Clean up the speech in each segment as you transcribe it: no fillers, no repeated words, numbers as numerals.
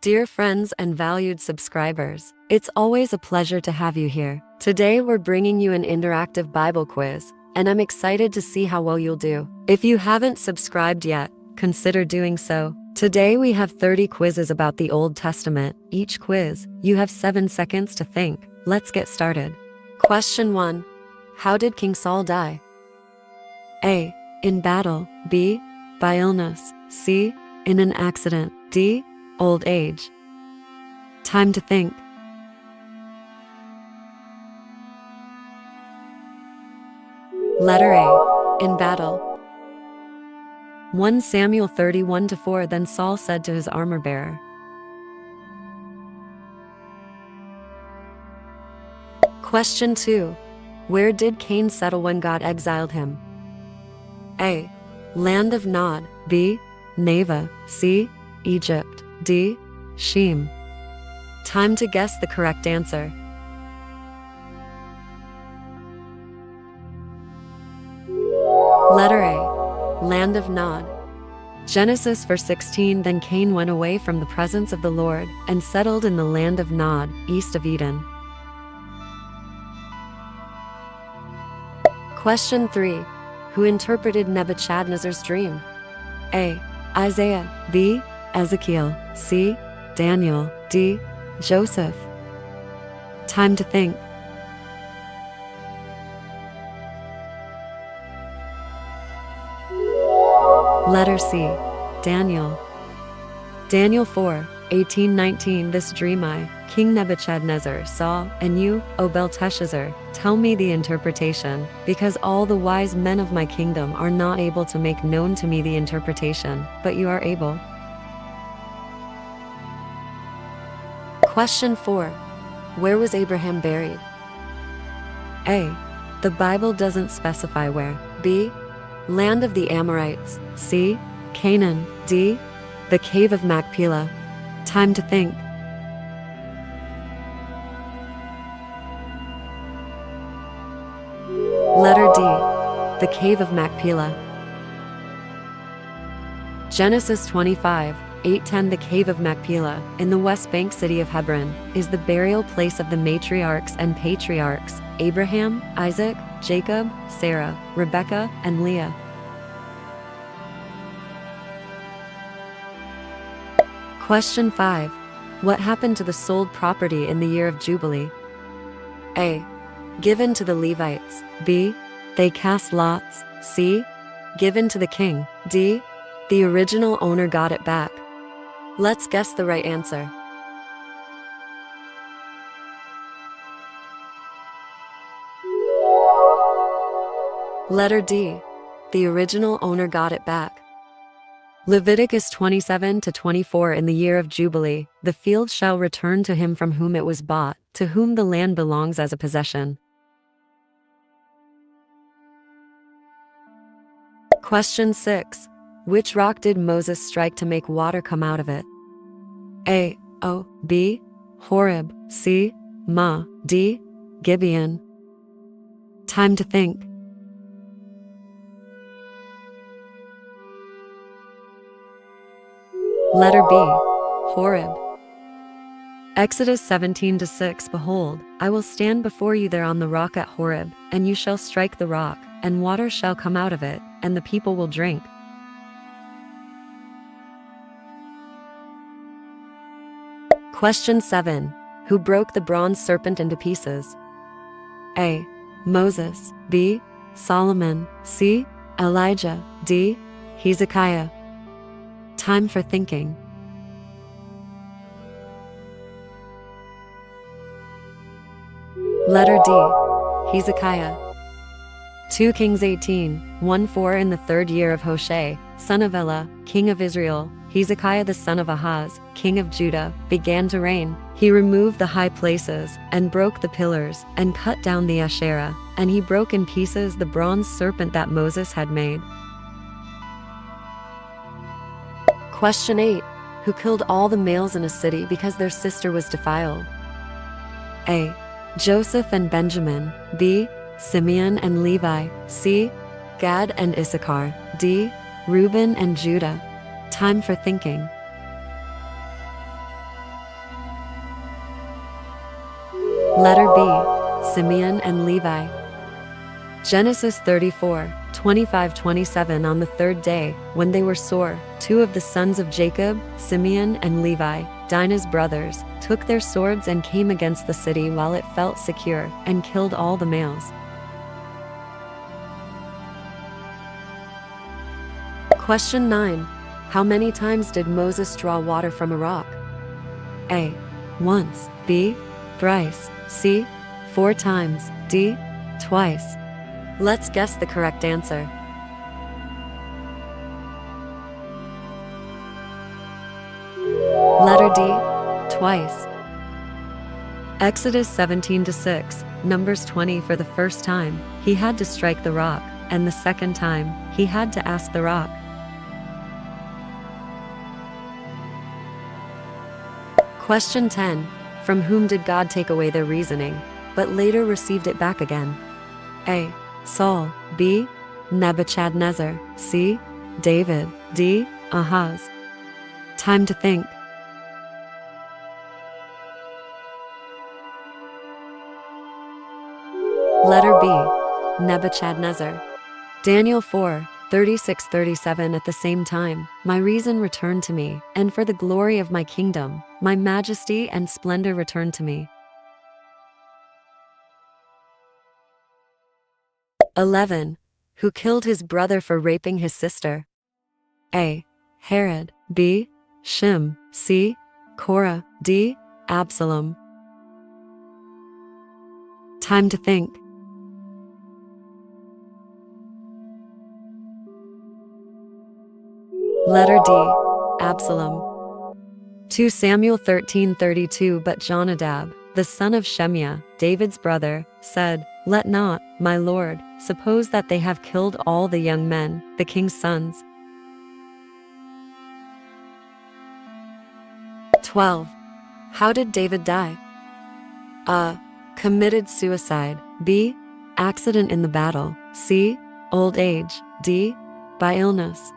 Dear friends and valued subscribers, it's always a pleasure to have you here. Today we're bringing you an interactive Bible quiz, and I'm excited to see how well you'll do. If you haven't subscribed yet, consider doing so. Today we have 30 quizzes about the Old Testament. Each quiz, you have 7 seconds to think. Let's get started. Question 1. How did King Saul die? A. In battle. B. By illness. C. In an accident. D. Old age. Time to think. Letter A. In battle. 1 Samuel 31-4. Then Saul said to his armor-bearer, Question 2. Where did Cain settle when God exiled him? A. Land of Nod. B. Neva. C. Egypt. D. Shem. Time to guess the correct answer. Letter A. Land of Nod. Genesis 4:16. Then Cain went away from the presence of the Lord and settled in the land of Nod, east of Eden. Question 3. Who interpreted Nebuchadnezzar's dream? A. Isaiah. B. Ezekiel. C. Daniel. D. Joseph. Time to think. Letter C. Daniel. Daniel 4:18-19. This dream I, King Nebuchadnezzar, saw, and you, O Belteshazzar, tell me the interpretation, because all the wise men of my kingdom are not able to make known to me the interpretation, but you are able. Question 4. Where was Abraham buried? A. The Bible doesn't specify where. B. Land of the Amorites. C. Canaan. D. The cave of Machpelah. Time to think. Letter D. The cave of Machpelah. Genesis 25:8-10. The cave of Machpelah, in the West Bank city of Hebron, is the burial place of the matriarchs and patriarchs, Abraham, Isaac, Jacob, Sarah, Rebekah, and Leah. Question 5. What happened to the sold property in the year of Jubilee? A. Given to the Levites. B. They cast lots. C. Given to the king. D. The original owner got it back. Let's guess the right answer. Letter D. The original owner got it back. Leviticus 27-24. In the year of Jubilee, the field shall return to him from whom it was bought, to whom the land belongs as a possession. Question 6. Which rock did Moses strike to make water come out of it? A. O. B. Horeb. C. Ma. D. Gibeon. Time to think. Letter B. Horeb. Exodus 17-6. Behold, I will stand before you there on the rock at Horeb, and you shall strike the rock, and water shall come out of it, and the people will drink. Question 7. Who broke the bronze serpent into pieces? A. Moses. B. Solomon. C. Elijah. D. Hezekiah. Time for thinking. Letter D. Hezekiah. 2 Kings 18:1-4. In the 3rd year of Hoshea, son of Elah, king of Israel, Hezekiah the son of Ahaz, king of Judah, began to reign. He removed the high places, and broke the pillars, and cut down the Asherah, and he broke in pieces the bronze serpent that Moses had made. Question 8. Who killed all the males in a city because their sister was defiled? A. Joseph and Benjamin. B. Simeon and Levi. C. Gad and Issachar. D. Reuben and Judah. Time for thinking. Letter B. Simeon and Levi. Genesis 34:25-27. On the third day, when they were sore, two of the sons of Jacob, Simeon and Levi, Dinah's brothers, took their swords and came against the city while it felt secure, and killed all the males. Question 9. How many times did Moses draw water from a rock? A. Once. B. Thrice. C. 4 times. D. Twice. Let's guess the correct answer. Letter D. Twice. Exodus 17:6, Numbers 20. For the first time, he had to strike the rock, and the second time, he had to ask the rock. Question 10. From whom did God take away their reasoning, but later received it back again? A. Saul. B. Nebuchadnezzar. C. David. D. Ahaz. Time to think. Letter B. Nebuchadnezzar. Daniel 4:36-37. At the same time, my reason returned to me, and for the glory of my kingdom, my majesty and splendor returned to me. 11. Who killed his brother for raping his sister? A. Herod. B. Shim. C. Korah. D. Absalom. Time to think. Letter D. Absalom. 2 Samuel 13:32. But Jonadab, the son of Shemaiah, David's brother, said, Let not, my lord, suppose that they have killed all the young men, the king's sons. 12. How did David die? A. Committed suicide. B. Accident in the battle. C. Old age. D. By illness.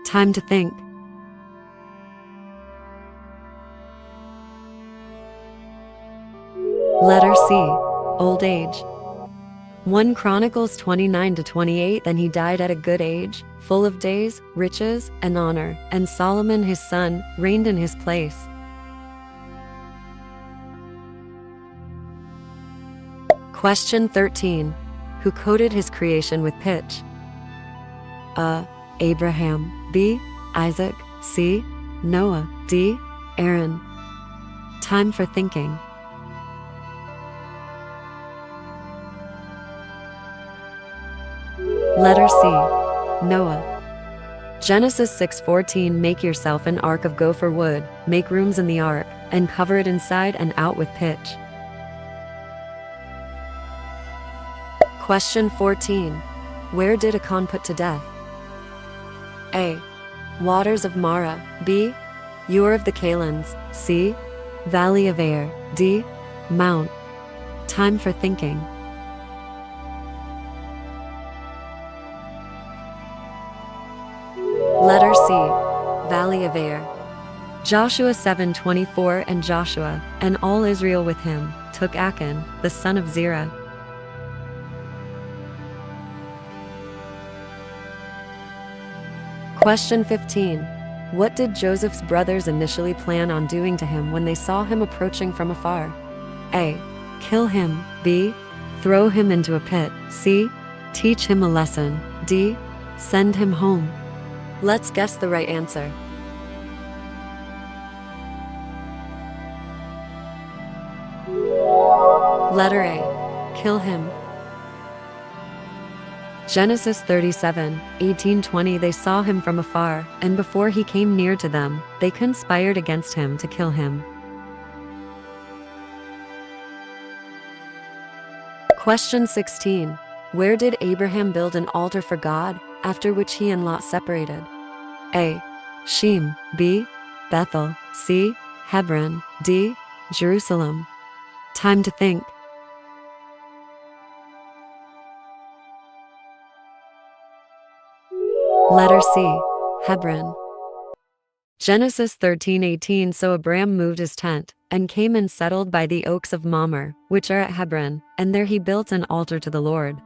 Time to think. Letter C. Old age. 1 Chronicles 29-28. Then he died at a good age, full of days, riches, and honor, and Solomon his son reigned in his place. Question 13. Who coated his creation with pitch? A. Abraham. B. Isaac. C. Noah. D. Aaron. Time for thinking. Letter C. Noah. Genesis 6:14. Make yourself an ark of gopher wood, make rooms in the ark, and cover it inside and out with pitch. Question 14. Where did Achan put to death? A. Waters of Mara. B. Ur of the Kalans. C. Valley of Air. D. Mount. Time for thinking. Letter C. Valley of Air. Joshua 7:24. And Joshua, and all Israel with him, took Achan, the son of Zerah. Question 15. What did Joseph's brothers initially plan on doing to him when they saw him approaching from afar? A. Kill him. B. Throw him into a pit. C. Teach him a lesson. D. Send him home. Let's guess the right answer. Letter A. Kill him. Genesis 37:18-20. They saw him from afar, and before he came near to them, they conspired against him to kill him. Question 16. Where did Abraham build an altar for God, after which he and Lot separated? A. Shem. B. Bethel. C. Hebron. D. Jerusalem. Time to think. Letter C. Hebron. Genesis 13:18. So Abram moved his tent, and came and settled by the oaks of Mamre, which are at Hebron, and there he built an altar to the Lord.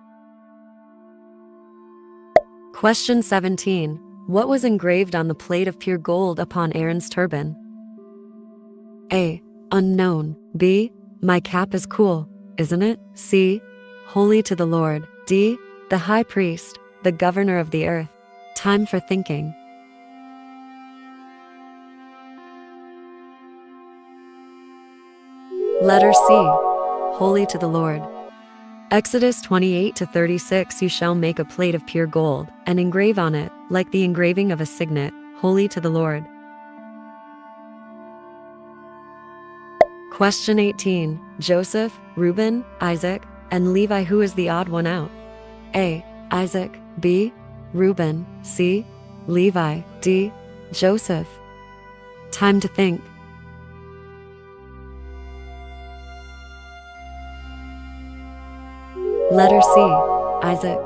Question 17. What was engraved on the plate of pure gold upon Aaron's turban? A. Unknown. B. My cap is cool, isn't it? C. Holy to the Lord. D. The high priest, the governor of the earth. Time for thinking. Letter C. Holy to the Lord. Exodus 28-36. You shall make a plate of pure gold, and engrave on it, like the engraving of a signet, holy to the Lord. Question 18. Joseph, Reuben, Isaac, and Levi, who is the odd one out? A. Isaac. B. Reuben. C. Levi. D. Joseph. Time to think. Letter C. Isaac.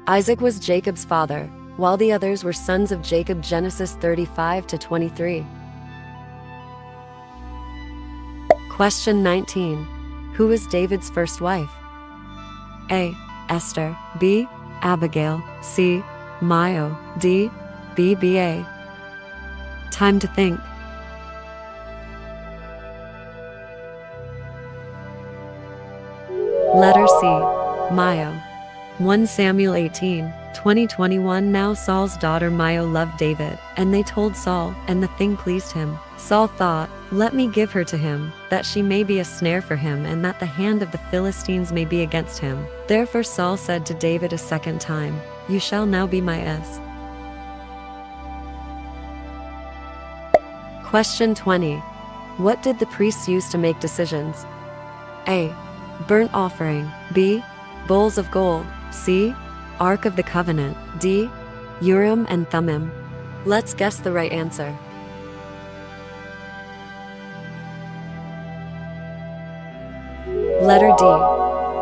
Isaac was Jacob's father, while the others were sons of Jacob. Genesis 35-23. Question 19. Who was David's first wife? A. Esther. B. Abigail. C. Maio. D. BBA. Time to think. Letter C. Maio. 1 Samuel 18:20-21. Now Saul's daughter Maio loved David, and they told Saul, and the thing pleased him. Saul thought, let me give her to him, that she may be a snare for him, and that the hand of the Philistines may be against him. Therefore Saul said to David a second time, you shall now be my S. Question 20. What did the priests use to make decisions? A. Burnt offering. B. Bowls of gold. C. Ark of the Covenant. D. Urim and Thummim. Let's guess the right answer. Letter D.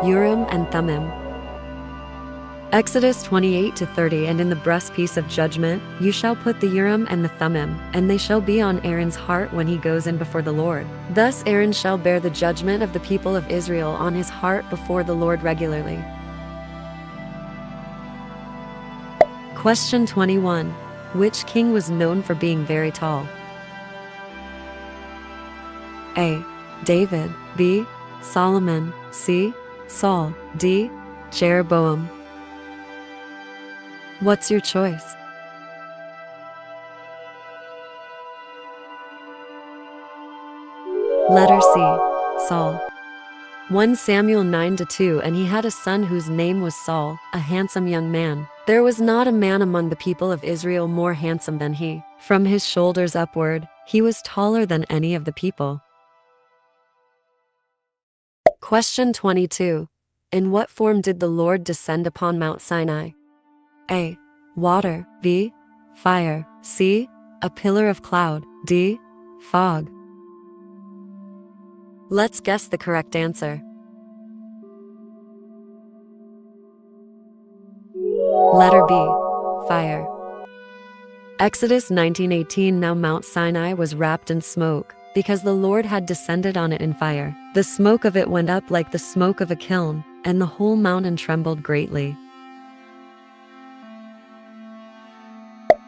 Urim and Thummim. Exodus 28-30. And in the breastpiece of judgment you shall put the Urim and the Thummim, and they shall be on Aaron's heart when he goes in before the Lord. Thus Aaron shall bear the judgment of the people of Israel on his heart before the Lord regularly. Question 21. Which king was known for being very tall? A. David. B. Solomon. C. Saul. D. Jeroboam. What's your choice? Letter C. Saul. 1 Samuel 9-2. And he had a son whose name was Saul, a handsome young man. There was not a man among the people of Israel more handsome than he. From his shoulders upward, he was taller than any of the people. Question 22. In what form did the Lord descend upon Mount Sinai? A. Water. B. Fire. C. A pillar of cloud. D. Fog. Let's guess the correct answer. Letter B. Fire. Exodus 19:18. Now Mount Sinai was wrapped in smoke, because the Lord had descended on it in fire. The smoke of it went up like the smoke of a kiln, and the whole mountain trembled greatly.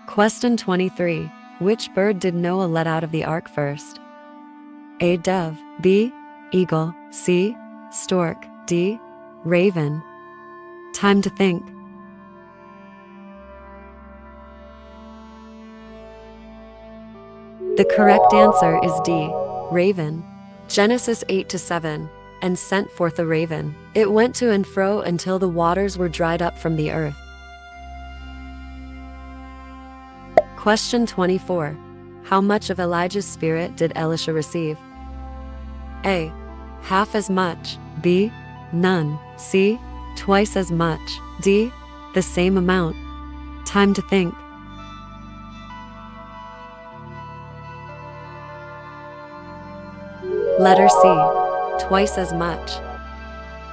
Question 23. Which bird did Noah let out of the ark first? A. Dove. B. Eagle. C. Stork. D. Raven. Time to think. The correct answer is D. Raven. Genesis 8-7. And sent forth a raven. It went to and fro until the waters were dried up from the earth. Question 24. How much of Elijah's spirit did Elisha receive? A. Half as much. B. None. C. Twice as much. D. The same amount. Time to think. Letter C. Twice as much.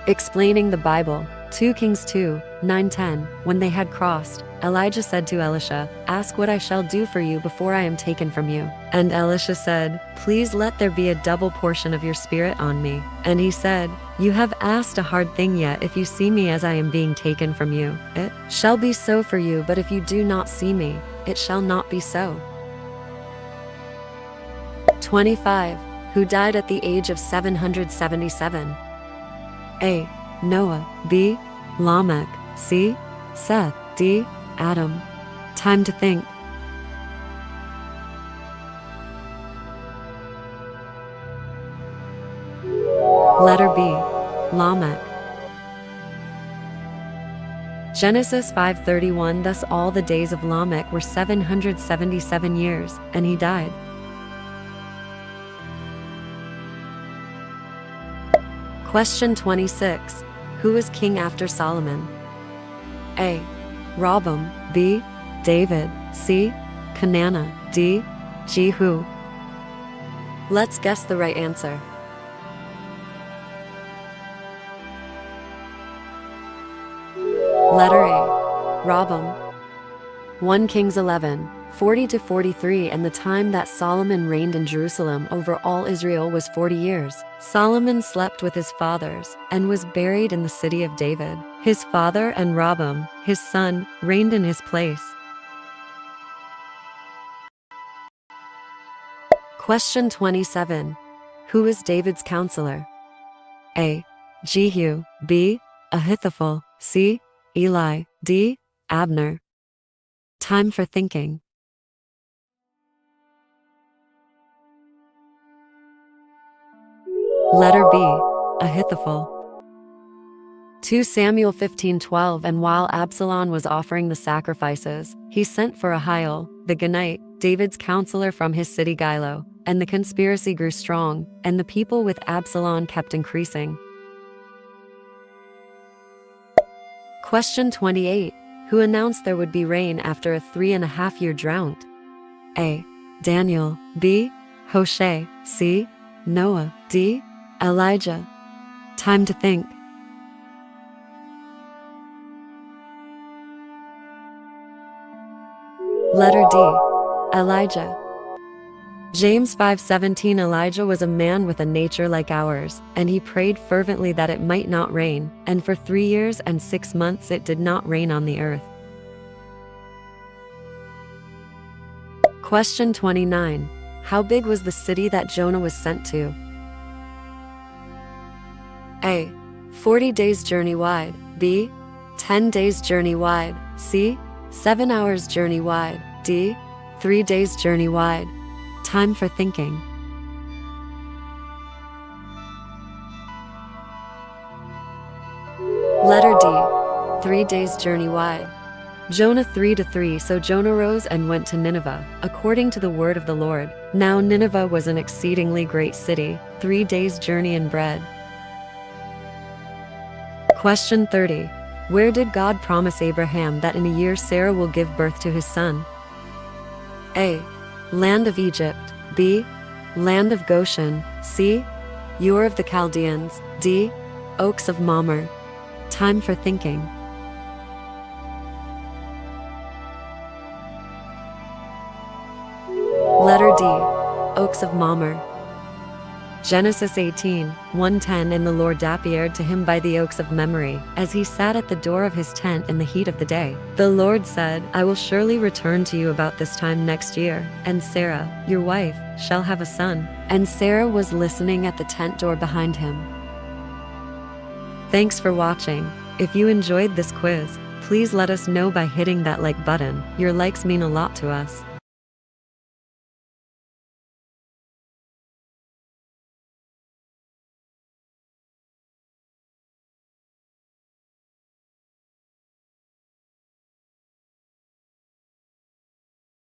Explaining the Bible, 2 Kings 2:9-10. When they had crossed, Elijah said to Elisha, "Ask what I shall do for you before I am taken from you." And Elisha said, "Please let there be a double portion of your spirit on me." And he said, "You have asked a hard thing, yet if you see me as I am being taken from you, it shall be so for you, but if you do not see me, it shall not be so." 25. Who died at the age of 777? A. Noah. B. Lamech. C. Seth. D. Adam. Time to think. Letter B. Lamech. Genesis 5:31. Thus all the days of Lamech were 777 years, and he died. Question 26. Who was king after Solomon? A. Reuben. B. David. C. Canaan. D. Jehu. Let's guess the right answer. Letter A. Reuben. 1 Kings 11:40-43. And the time that Solomon reigned in Jerusalem over all Israel was 40 years. Solomon slept with his fathers, and was buried in the city of David. His father and Reuben, his son, reigned in his place. Question 27. Who is David's counselor? A. Jehu. B. Ahithophel. C. Eli. D. Abner. Time for thinking. Letter B. Ahithophel. 2 Samuel 15:12. And while Absalom was offering the sacrifices, he sent for Ahio, the Ginite, David's counselor from his city Gilo, and the conspiracy grew strong, and the people with Absalom kept increasing. Question 28. Who announced there would be rain after a 3.5-year drought? A. Daniel. B. Hoshea. C. Noah. D. Elijah. Time to think. Letter D. Elijah. James 5:17. Elijah was a man with a nature like ours, and he prayed fervently that it might not rain, and for 3 years and 6 months it did not rain on the earth. Question 29. How big was the city that Jonah was sent to? A. 40 days journey wide. B. 10 days journey wide. C. 7 hours journey wide. D. 3 days journey wide. Time for thinking. Letter D. 3 days journey wide. Jonah 3:3. So Jonah rose and went to Nineveh, according to the word of the Lord. Now Nineveh was an exceedingly great city, 3 days journey in bread. Question 30. Where did God promise Abraham that in a year Sarah will give birth to his son? A. Land of Egypt. B. Land of Goshen. C. Ur of the Chaldeans. D. Oaks of Mamre. Time for thinking. Letter D. Oaks of Mamre. Genesis 18:1-10. And the Lord appeared to him by the oaks of Mamre, as he sat at the door of his tent in the heat of the day. The Lord said, I will surely return to you about this time next year, and Sarah, your wife, shall have a son. And Sarah was listening at the tent door behind him. Thanks for watching. If you enjoyed this quiz, please let us know by hitting that like button. Your likes mean a lot to us.